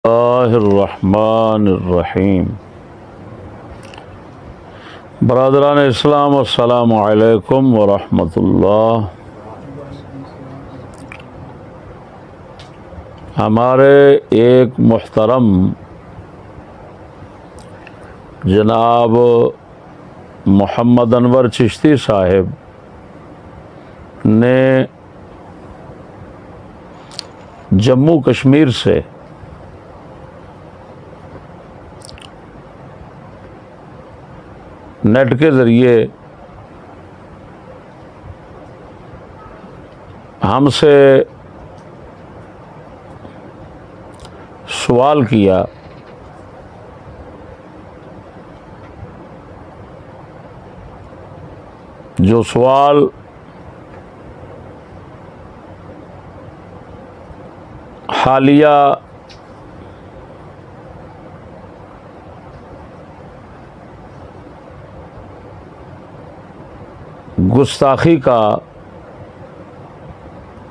اللہ الرحمن الرحیم۔ برادران اسلام السلام علیکم ورحمۃ اللہ۔ ہمارے ایک محترم جناب محمد انور چشتی صاحب نے جموں کشمیر سے نیٹ کے ذریعے ہم سے سوال کیا جو سوال حالیہ گستاخی کا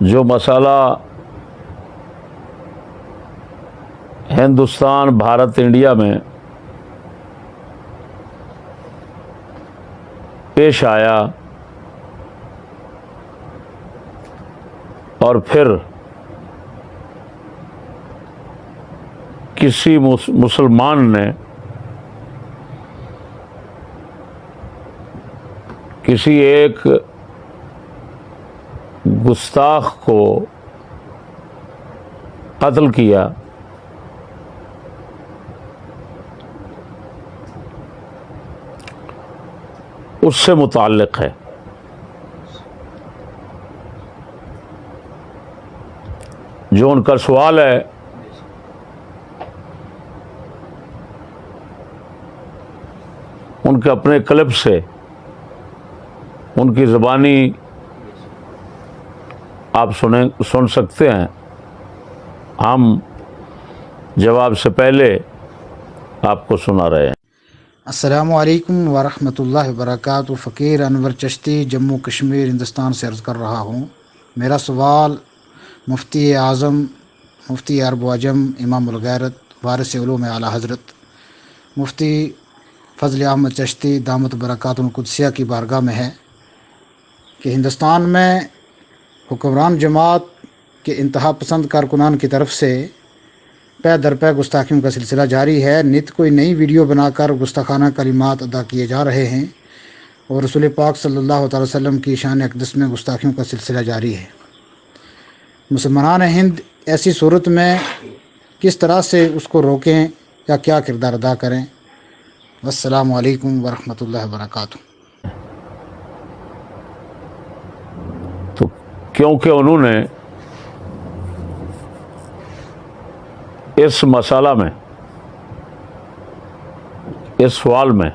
جو مسئلہ ہندوستان بھارت انڈیا میں پیش آیا اور پھر کسی مسلمان نے کسی ایک گستاخ کو قتل کیا، اس سے متعلق ہے۔ جو ان کا سوال ہے ان کے اپنے کلپ سے ان کی زبانی آپ سن سکتے ہیں۔ ہم جواب سے پہلے آپ کو سنا رہے ہیں۔ السلام علیکم ورحمۃ اللہ وبرکاتہ۔ فقیر انور چشتی جموں کشمیر ہندوستان سے عرض کر رہا ہوں۔ میرا سوال مفتی اعظم مفتی عرب و عجم امام الغیرت وارث علوم اعلیٰ حضرت مفتی فضل احمد چشتی دامت برکاتہ القدسیہ کی بارگاہ میں ہے کہ ہندوستان میں حکمران جماعت کے انتہا پسند کارکنان کی طرف سے پے در پے گستاخیوں کا سلسلہ جاری ہے۔ نت کوئی نئی ویڈیو بنا کر گستاخانہ کلمات ادا کیے جا رہے ہیں اور رسول پاک صلی اللہ تعالی وسلم کی شان اقدس میں گستاخیوں کا سلسلہ جاری ہے۔ مسلمانان ہند ایسی صورت میں کس طرح سے اس کو روکیں یا کیا کردار ادا کریں؟ والسلام علیکم ورحمۃ اللہ وبرکاتہ۔ تو کیونکہ انہوں نے اس مسئلہ میں اس سوال میں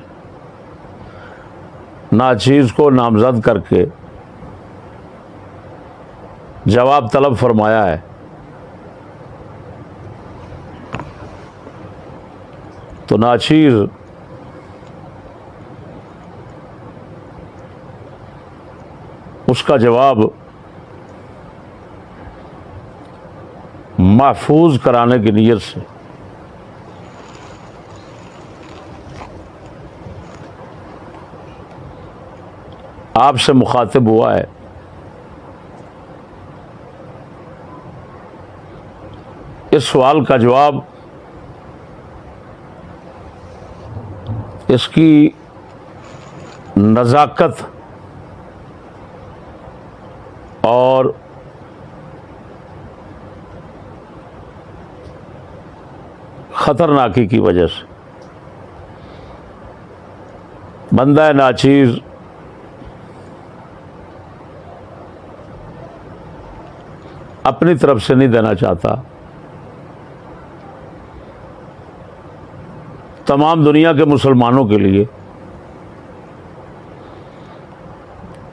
ناچیز کو نامزد کر کے جواب طلب فرمایا ہے، تو ناچیز اس کا جواب محفوظ کرانے کی نیت سے آپ سے مخاطب ہوا ہے۔ اس سوال کا جواب اس کی نزاکت اور خطرناکی کی وجہ سے بندہ ناچیز اپنی طرف سے نہیں دینا چاہتا۔ تمام دنیا کے مسلمانوں کے لیے،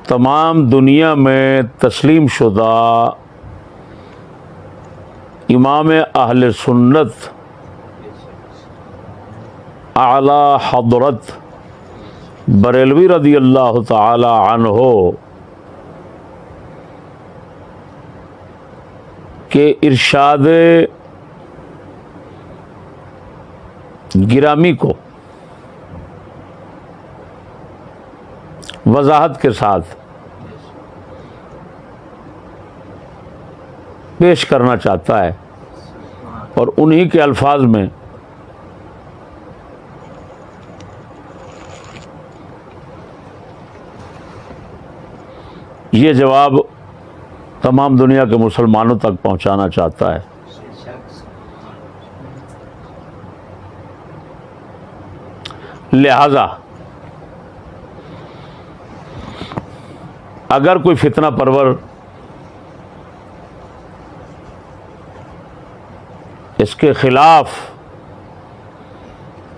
تمام دنیا میں تسلیم شدہ امام اہل سنت اعلی حضرت بریلوی رضی اللہ تعالی عنہ کے ارشاد گرامی کو وضاحت کے ساتھ پیش کرنا چاہتا ہے اور انہی کے الفاظ میں یہ جواب تمام دنیا کے مسلمانوں تک پہنچانا چاہتا ہے۔ لہذا اگر کوئی فتنہ پرور اس کے خلاف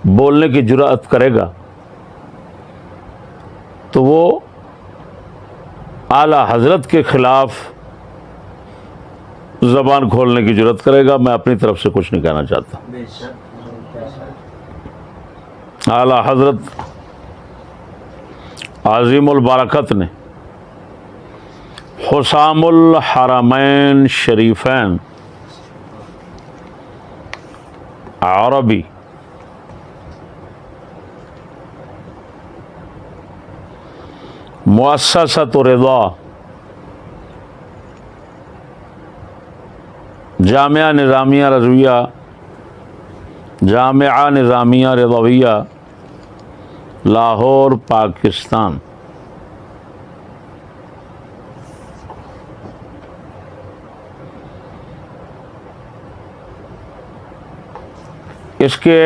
بولنے کی جرأت کرے گا تو وہ اعلی حضرت کے خلاف زبان کھولنے کی جرأت کرے گا۔ میں اپنی طرف سے کچھ نہیں کہنا چاہتا۔ اعلی حضرت عظیم البرکت نے حسام الحرمین شریفین عربی مؤسسۃ رضا جامعہ نظامیہ رضویہ جامعہ نظامیہ رضویہ لاہور پاکستان اس کے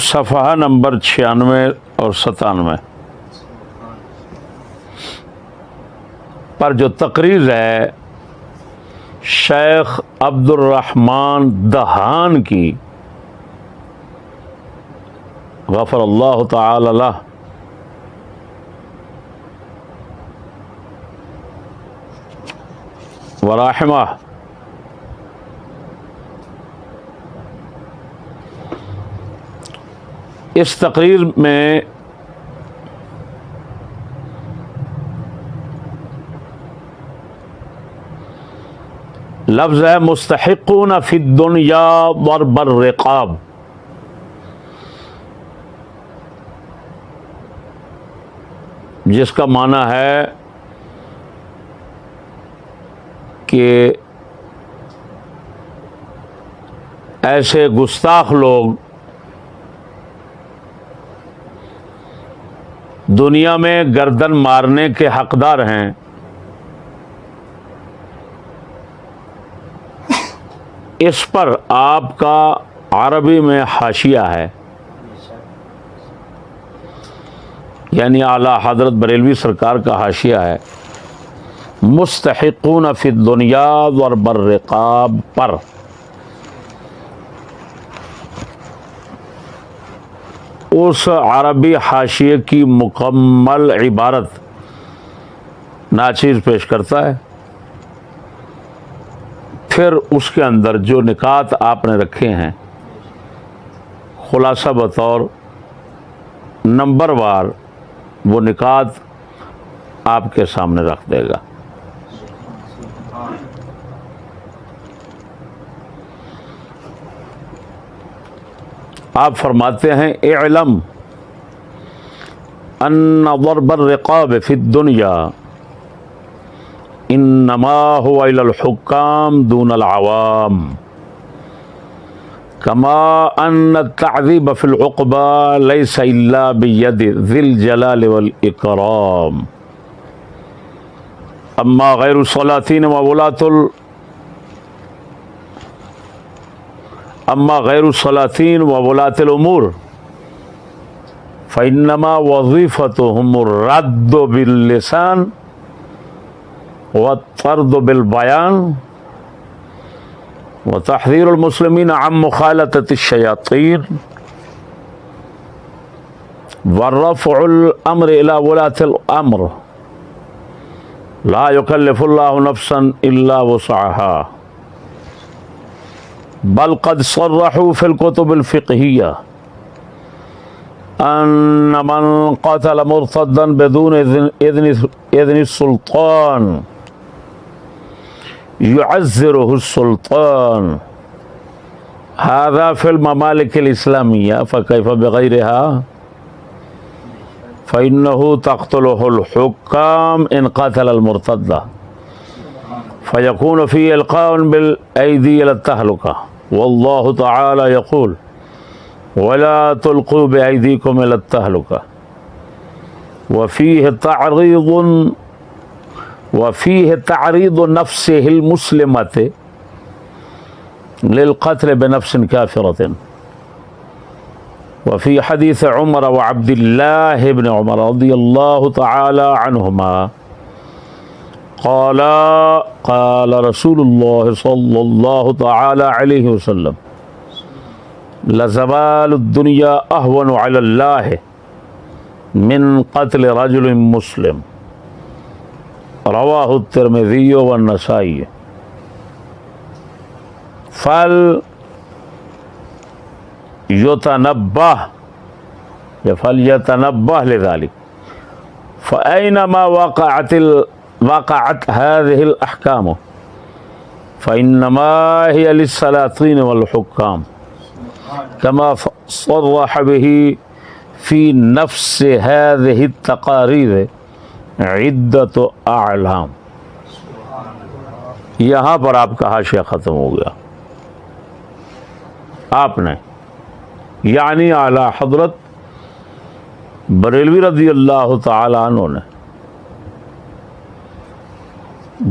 صفحہ نمبر 96 اور 97 پر جو تقریر ہے شیخ عبد الرحمن دہان کی غفر اللہ تعالی لہ، ورحمہ، اس تقریر میں لفظ ہے مستحقون فی الدنیا ضرب الرقاب، جس کا معنی ہے کہ ایسے گستاخ لوگ دنیا میں گردن مارنے کے حقدار ہیں۔ اس پر آپ کا عربی میں حاشیہ ہے، یعنی اعلیٰ حضرت بریلوی سرکار کا حاشیہ ہے مستحقون فی الدنیا ضرب الرقاب پر۔ اس عربی حاشیے کی مکمل عبارت ناچیز پیش کرتا ہے، پھر اس کے اندر جو نکات آپ نے رکھے ہیں خلاصہ بطور نمبر وار وہ نکات آپ کے سامنے رکھ دے گا۔ آپ فرماتے ہیں اعلم ان ضرب الرقاب فی الدنیا انما هو الى الحکام دون العوام کما ان التعذیب فی العقبى لیس الا بید ذی الجلال والاکرام اما غیر السلاطین وولاة الامور فانما وظیفتهم الرد باللسان والطرد بالبیان وتحذیر المسلمین عن مخالطة الشیاطین ورفع الامر الى ولاة الامر لا يكلف الله نفسا الا وسعها بل قد صرحوا في الكتب الفقهية أن من قتل مرتدا بدون إذن السلطان يعزره السلطان هذا في الممالك الإسلامية فكيف بغيرها فإنه تقتله الحكام إن قتل المرتد فيكون فيه إلقاء بالأيدي إلى التهلكة والله تعالى يقول ولا تلقوا بأيديكم إلى التهلكة وفيه تعريض نفسه المسلمة للقتل بنفس كافرة وفي حديث عمر وعبد الله بن عمر رضي الله تعالى عنهما قال رسول الله صلى الله تعالى عليه وسلم لزوال الدنيا أهون على الله من قتل رجل مسلم رواه الترمذي والنسائي فليتنبه لذلك فأينما وقعت هذه الأحكام فإنما هي للسلاطين والحكام كما صرح به في نفس هذه التقارير عدة أعلام. یہاں پر آپ کا حاشیہ ختم ہو گیا. آپ نے یعنی اعلی حضرت بریلوی رضی اللہ تعالی عنہ نے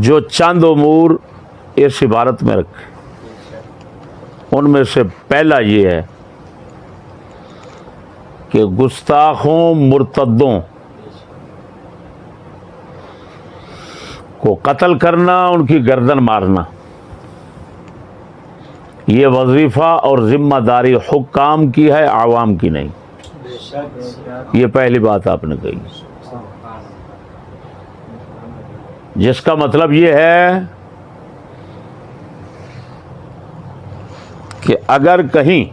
جو چند امور اس عبارت میں رکھے ان میں سے پہلا یہ ہے کہ گستاخوں مرتدوں کو قتل کرنا، ان کی گردن مارنا، یہ وظیفہ اور ذمہ داری حکام کی ہے، عوام کی نہیں. یہ پہلی بات آپ نے کہی، جس کا مطلب یہ ہے کہ اگر کہیں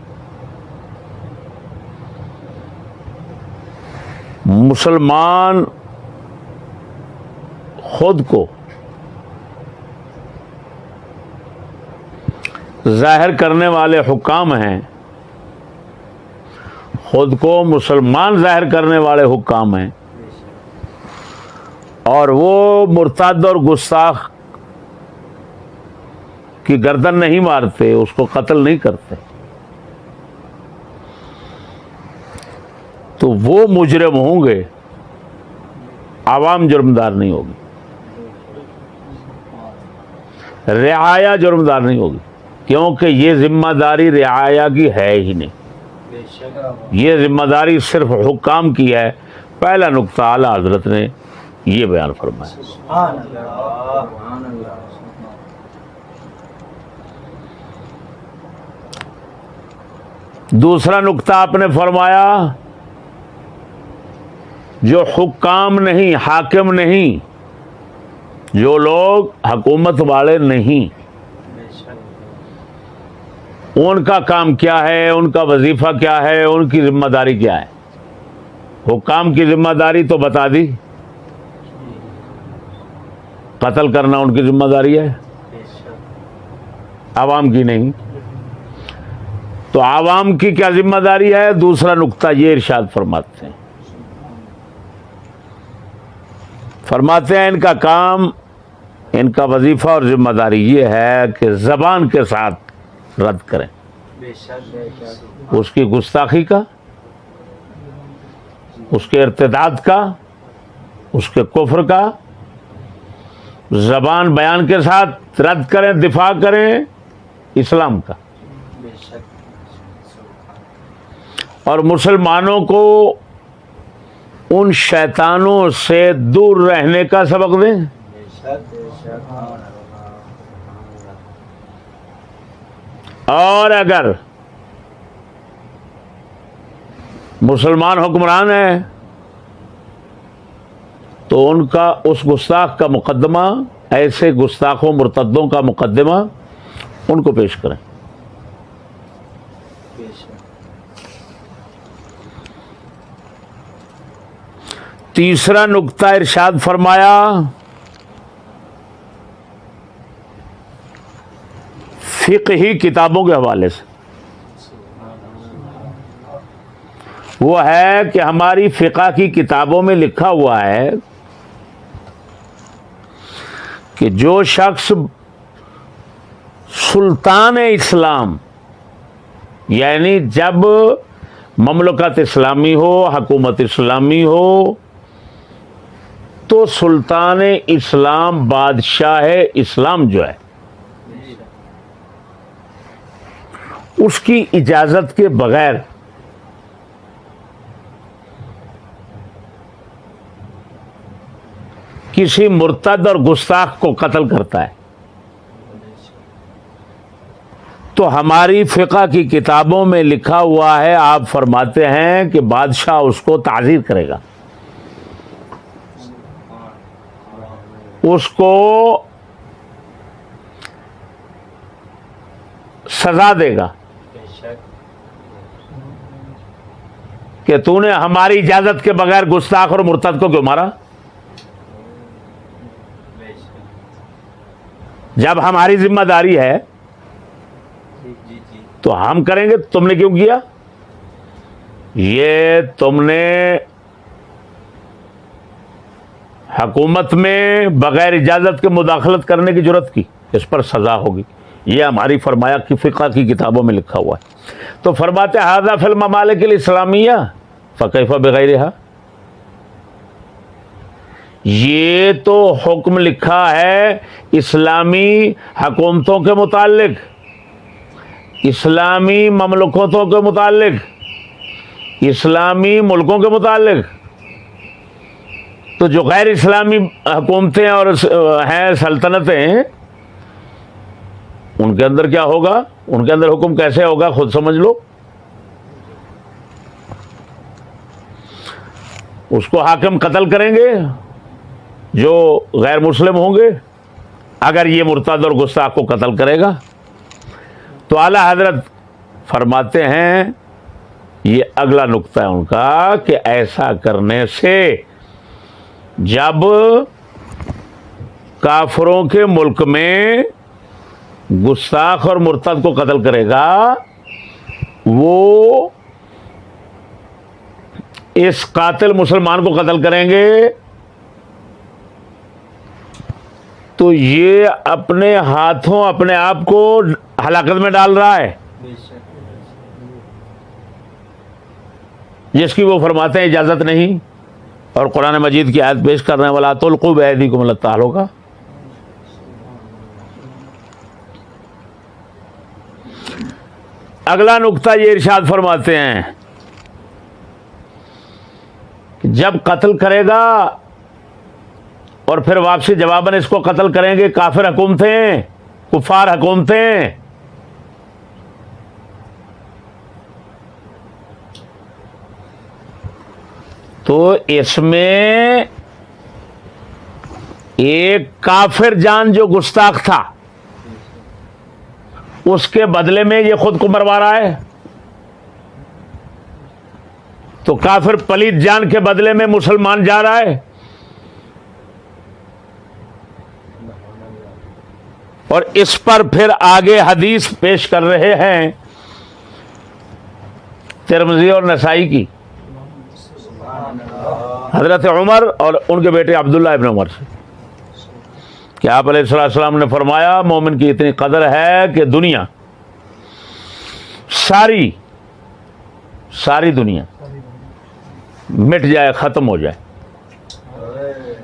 مسلمان خود کو ظاہر کرنے والے حکام ہیں، خود کو مسلمان ظاہر کرنے والے حکام ہیں، اور وہ مرتد اور گستاخ کی گردن نہیں مارتے، اس کو قتل نہیں کرتے، تو وہ مجرم ہوں گے، عوام جرمدار نہیں ہوگی، رعایا جرمدار نہیں ہوگی، کیونکہ یہ ذمہ داری رعایا کی ہے ہی نہیں، یہ ذمہ داری صرف حکام کی ہے. پہلا نقطہ اعلیٰ حضرت نے یہ بیان فرمایا. دوسرا نقطہ آپ نے فرمایا جو حکام نہیں، حاکم نہیں، جو لوگ حکومت والے نہیں، ان کا کام کیا ہے، ان کا وظیفہ کیا ہے، ان کی ذمہ داری کیا ہے. حکام کی ذمہ داری تو بتا دی، قتل کرنا ان کی ذمہ داری ہے، عوام کی نہیں. تو عوام کی کیا ذمہ داری ہے؟ دوسرا نقطہ یہ ارشاد فرماتے ہیں، ان کا کام، ان کا وظیفہ اور ذمہ داری یہ ہے کہ زبان کے ساتھ رد کریں اس کی گستاخی کا، اس کے ارتداد کا، اس کے کفر کا، زبان بیان کے ساتھ رد کریں، دفاع کریں اسلام کا، اور مسلمانوں کو ان شیطانوں سے دور رہنے کا سبق دیں. اور اگر مسلمان حکمران ہیں تو ان کا اس گستاخ کا مقدمہ، ایسے گستاخوں مرتدوں کا مقدمہ ان کو پیش کریں. تیسرا نقطہ ارشاد فرمایا فقہی کتابوں کے حوالے سے وہ ہے کہ ہماری فقہ کی کتابوں میں لکھا ہوا ہے کہ جو شخص سلطان اسلام، یعنی جب مملکت اسلامی ہو، حکومت اسلامی ہو، تو سلطان اسلام، بادشاہ اسلام جو ہے، اس کی اجازت کے بغیر کسی مرتد اور گستاخ کو قتل کرتا ہے تو ہماری فقہ کی کتابوں میں لکھا ہوا ہے، آپ فرماتے ہیں کہ بادشاہ اس کو تعزیر کرے گا، اس کو سزا دے گا کہ تو نے ہماری اجازت کے بغیر گستاخ اور مرتد کو کیوں مارا؟ جب ہماری ذمہ داری ہے تو ہم کریں گے، تم نے کیوں کیا؟ یہ تم نے حکومت میں بغیر اجازت کے مداخلت کرنے کی جرات کی، اس پر سزا ہوگی۔ یہ ہماری فرمایا کی فقہ کی کتابوں میں لکھا ہوا ہے۔ تو فرماتے ھذا فی الممالک الاسلامیہ فکیف بغیرہا، یہ تو حکم لکھا ہے اسلامی حکومتوں کے متعلق، اسلامی مملکتوں کے متعلق، اسلامی ملکوں کے متعلق، تو جو غیر اسلامی حکومتیں اور ہیں سلطنتیں، ان کے اندر کیا ہوگا؟ ان کے اندر حکم کیسے ہوگا خود سمجھ لو۔ اس کو حاکم قتل کریں گے جو غیر مسلم ہوں گے، اگر یہ مرتد اور گستاخ کو قتل کرے گا۔ تو اعلی حضرت فرماتے ہیں، یہ اگلا نقطہ ہے ان کا، کہ ایسا کرنے سے جب کافروں کے ملک میں گستاخ اور مرتد کو قتل کرے گا، وہ اس قاتل مسلمان کو قتل کریں گے تو یہ اپنے ہاتھوں اپنے آپ کو ہلاکت میں ڈال رہا ہے، جس کی وہ فرماتے ہیں اجازت نہیں، اور قرآن مجید کی آیت پیش کر رہے ہیں وَلَا تُلْقُوا بِأَيْدِيكُمْ إِلَى التَّهْلُكَةِ۔ اگلا نقطہ یہ ارشاد فرماتے ہیں کہ جب قتل کرے گا اور پھر واپسی جواباً اس کو قتل کریں گے کافر حکومتیں، کفار حکومتیں، تو اس میں ایک کافر جان جو گستاخ تھا اس کے بدلے میں یہ خود کو مروا رہا ہے، تو کافر پلید جان کے بدلے میں مسلمان جا رہا ہے، اور اس پر پھر آگے حدیث پیش کر رہے ہیں ترمذی اور نسائی کی، حضرت عمر اور ان کے بیٹے عبداللہ ابن عمر سے، کہ آپ علیہ السلام نے فرمایا مومن کی اتنی قدر ہے کہ دنیا ساری دنیا مٹ جائے، ختم ہو جائے،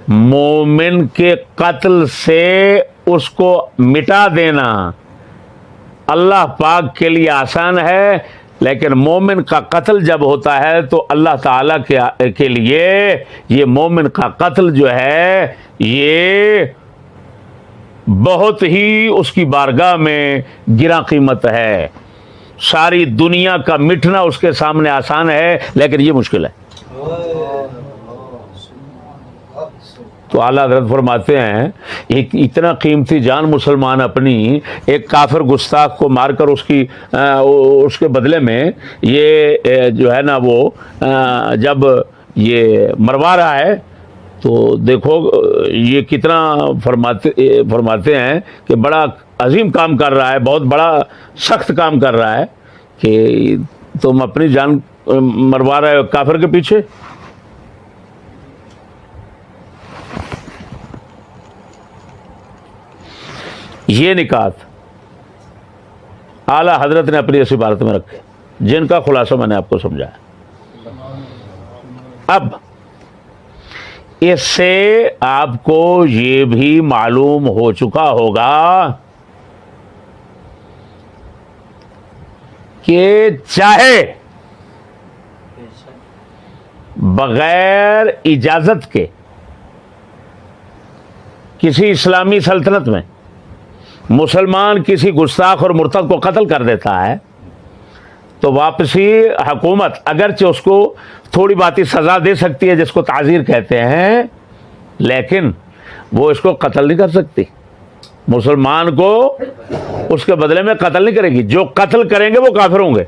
مومن کے قتل سے اس کو مٹا دینا اللہ پاک کے لیے آسان ہے، لیکن مومن کا قتل جب ہوتا ہے تو اللہ تعالیٰ کے لیے یہ مومن کا قتل جو ہے یہ بہت ہی اس کی بارگاہ میں گراں قیمت ہے۔ ساری دنیا کا مٹنا اس کے سامنے آسان ہے، لیکن یہ مشکل ہے۔ تو اعلیٰ حضرت فرماتے ہیں ایک اتنا قیمتی جان مسلمان اپنی ایک کافر گستاخ کو مار کر اس کے بدلے میں یہ جو ہے نا وہ جب یہ مروا رہا ہے تو دیکھو یہ کتنا فرماتے ہیں کہ بڑا عظیم کام کر رہا ہے، بہت بڑا سخت کام کر رہا ہے کہ تم اپنی جان مروا رہا ہے کافر کے پیچھے؟ یہ نکات اعلی حضرت نے اپنی اس عبارت میں رکھے، جن کا خلاصہ میں نے آپ کو سمجھایا۔ اب اس سے آپ کو یہ بھی معلوم ہو چکا ہوگا کہ چاہے بغیر اجازت کے کسی اسلامی سلطنت میں مسلمان کسی گستاخ اور مرتد کو قتل کر دیتا ہے تو واپسی حکومت اگرچہ اس کو تھوڑی باتی سزا دے سکتی ہے جس کو تعزیر کہتے ہیں، لیکن وہ اس کو قتل نہیں کر سکتی، مسلمان کو اس کے بدلے میں قتل نہیں کرے گی۔ جو قتل کریں گے وہ کافر ہوں گے۔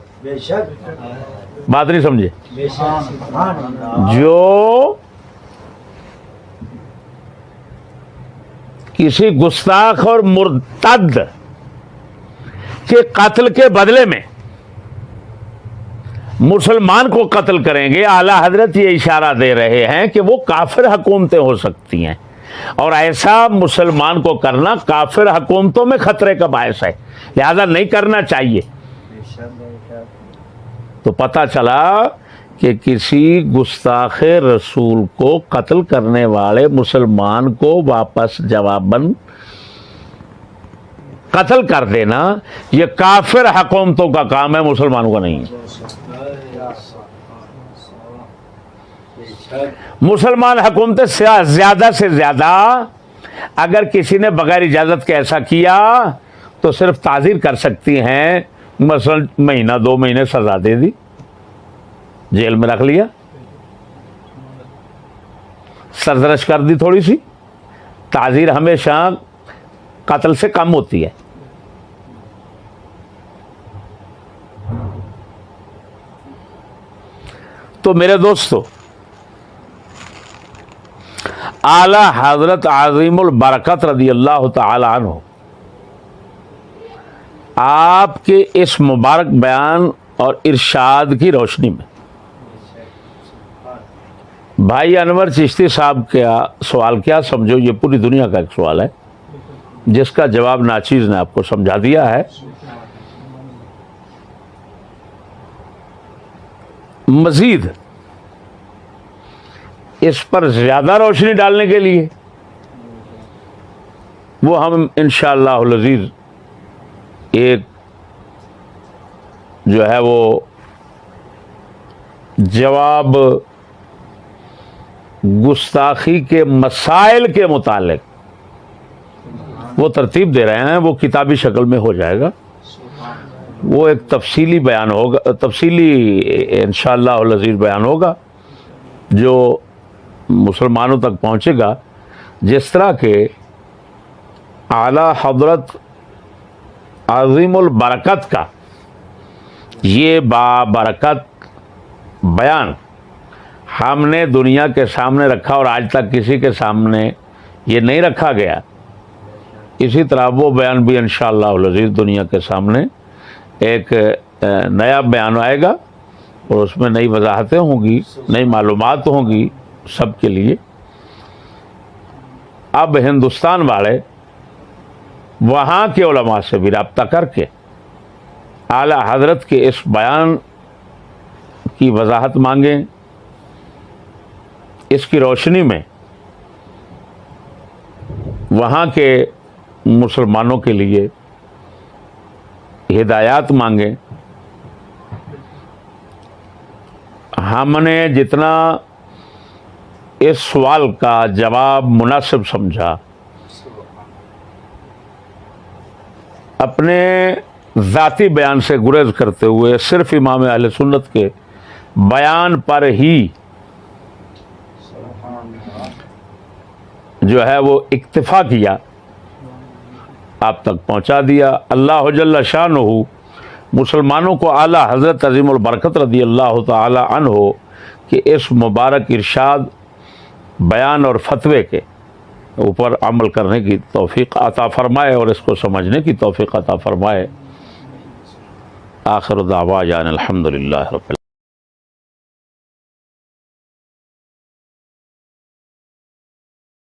بات نہیں سمجھے؟ جو کسی گستاخ اور مرتد کے قتل کے بدلے میں مسلمان کو قتل کریں گے، اعلی حضرت یہ اشارہ دے رہے ہیں کہ وہ کافر حکومتیں ہو سکتی ہیں، اور ایسا مسلمان کو کرنا کافر حکومتوں میں خطرے کا باعث ہے، لہذا نہیں کرنا چاہیے۔ تو پتہ چلا کہ کسی گستاخ رسول کو قتل کرنے والے مسلمان کو واپس جواباً قتل کر دینا یہ کافر حکومتوں کا کام ہے، مسلمانوں کا نہیں ہے۔ مسلمان حکومتیں زیادہ سے زیادہ اگر کسی نے بغیر اجازت کے ایسا کیا تو صرف تعزیر کر سکتی ہیں، مثلا مہینہ 2 مہینے سزا دے دی، جیل میں رکھ لیا، سرزنش کر دی تھوڑی سی۔ تعزیر ہمیشہ قتل سے کم ہوتی ہے۔ تو میرے دوستو، اعلی حضرت عظیم البرکت رضی اللہ تعالی عنہ آپ کے اس مبارک بیان اور ارشاد کی روشنی میں بھائی انور چشتی صاحب کا سوال کیا سمجھو، یہ پوری دنیا کا ایک سوال ہے جس کا جواب ناچیز نے آپ کو سمجھا دیا ہے۔ مزید اس پر زیادہ روشنی ڈالنے کے لیے وہ ہم انشاءاللہ العزیز ایک جو ہے وہ جواب گستاخی کے مسائل کے متعلق وہ ترتیب دے رہے ہیں، وہ کتابی شکل میں ہو جائے گا، وہ ایک تفصیلی بیان ہوگا، تفصیلی انشاءاللہ العزیز بیان ہوگا جو مسلمانوں تک پہنچے گا، جس طرح کہ اعلی حضرت عظیم البرکت کا یہ بابرکت بیان ہم نے دنیا کے سامنے رکھا اور آج تک کسی کے سامنے یہ نہیں رکھا گیا، اسی طرح وہ بیان بھی انشاءاللہ العزیز دنیا کے سامنے ایک نیا بیان آئے گا اور اس میں نئی وضاحتیں ہوں گی، نئی معلومات ہوں گی سب کے لیے۔ اب ہندوستان والے وہاں کے علماء سے بھی رابطہ کر کے اعلی حضرت کے اس بیان کی وضاحت مانگیں، اس کی روشنی میں وہاں کے مسلمانوں کے لیے ہدایات مانگیں۔ ہم نے جتنا اس سوال کا جواب مناسب سمجھا اپنے ذاتی بیان سے گریز کرتے ہوئے صرف امام اہل سنت کے بیان پر ہی جو ہے وہ اکتفا کیا، آپ تک پہنچا دیا۔ اللہ جل شانہ مسلمانوں کو اعلی حضرت عظیم البرکت رضی اللہ تعالی عنہ کہ اس مبارک ارشاد، بیان اور فتوے کے اوپر عمل کرنے کی توفیق عطا فرمائے اور اس کو سمجھنے کی توفیق عطا فرمائے۔ آخر دعوانا الحمدللہ رب العالمین۔